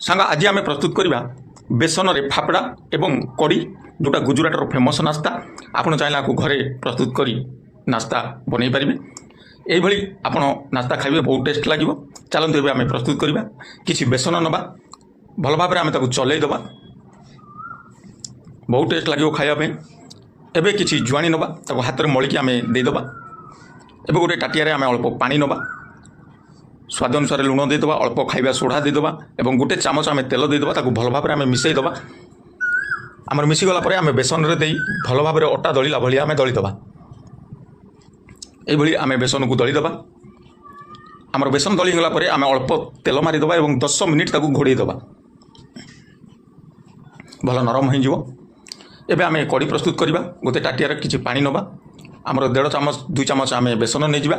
सांग आज आम प्रस्तुत करवा बेसन रे फाफड़ा एवं कड़ी जोटा गुजराटर फेमस नास्ता आपड़ चाहिए आपको घरे प्रस्तुत कर नास्ता बनई पारे यही आप नास्ता खाइबे बहुत टेस्ट लगे। चलते एवं आम प्रस्तुत करवा कि बेसन नवा भल भाव आम चलई दबा बहुत टेस्ट लगे खायापी। एवं किसी जुआणी नवा हाथ में मलिकी आम देदबा एवं गोटे टाटिया आम अल्प पानी नवा स्वाद अनुसार लुण देदबा अल्प खाइबा सोढ़ा देदबा एवं गोटे चामच आम तेल देदबा ताकू भल भाव आम मिसई दबा। आमर मिसीगला आम बेसन रे दे भल भाव अटा दलिला भाई आम दलिदबा ये आम बेसन को दलिदबा। आमर बेसन दलिगला आम अल्प तेल मारिदबा एवं 10 मिनिट ताकू घोड़े दबा भल नरम हो। एबे आम कड़ी प्रस्तुत करवा गोटे टाटिया किसी पानी नवा आमर 1.5 चामच 2 चामच आम बेसन नहीं जावा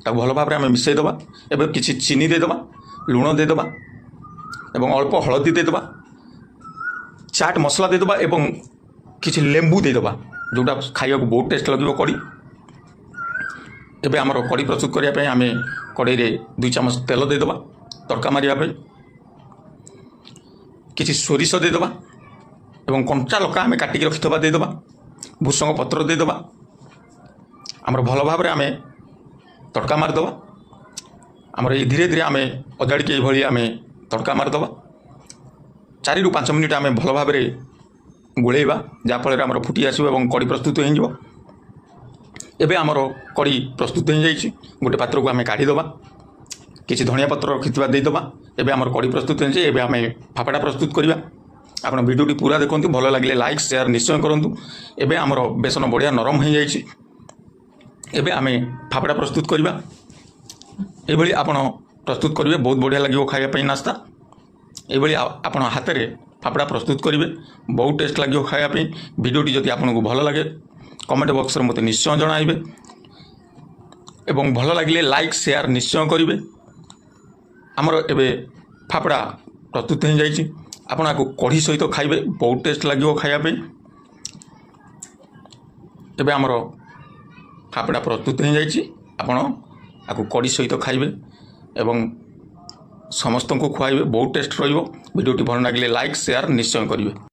ताकू भल भाव आम मिसई दबा एवं किसी चीनी देदबा लुण देदबा एवं अल्प हलदी देदबा चाट मसला देदबा एवं किसी लेंबू देदबा जोटा खाइबा को बहुत टेस्ट लगे कड़ी। एबे आमर कड़ी प्रस्तुत करने आम कड़े 2 चामच तेल देदबा तड़का मारिया किसी सोरिष देदबा एवं कंचा लका आम काटिकी रखिथबा देदबा भूसंग पत्र देदबा आमर भल भाव आम तड़का मारिदबा आमर धीरे धीरे आम अजाड़ी ये आम तड़का मारिदबा 4 ରୁ 5 मिनिट आम भल भाव गोलेबा जहाँफल आम फुटी आसो और कड़ी प्रस्तुत हो। एबे आमर कड़ी प्रस्तुत हो जाइए गोटे पात्र को आम काढ़ीदबा किसी धनिया पत्र रखिथबा देदबा एबे आमर कड़ी प्रस्तुत हो जाए। एबे आम फाफड़ा प्रस्तुत करवा आप वीडियोटी पूरा देखते भल लगे लाइक शेयर निश्चय करूँ। एबे आमर बेसन बढ़िया नरम हो जाइए एबे आम फाफड़ा प्रस्तुत करवा ये आप प्रस्तुत करेंगे बहुत बढ़िया लगे खायापी नास्ता ये आप हाथ में फाफड़ा प्रस्तुत करेंगे बहुत टेस्ट लगे खायापी। वीडियोटी जदि आपको भल लगे कमेंट बॉक्स में मत निश्चय जणाइबे एवं भल लगे लाइक शेयर निश्चय करेंगे। आमर एबे फाफड़ा प्रस्तुत हो जाइए आपको कढ़ी सहित खाइबे बहुत टेस्ट लगे खायापी। एबे आमर फाफड़ा प्रस्तुत हो जाइए आपको कड़ी सहित खाइबे एवं समस्त को खुआइबे बहुत टेस्ट रहिबो। वीडियोटी भल लगे लाइक शेयर निश्चय करेंगे।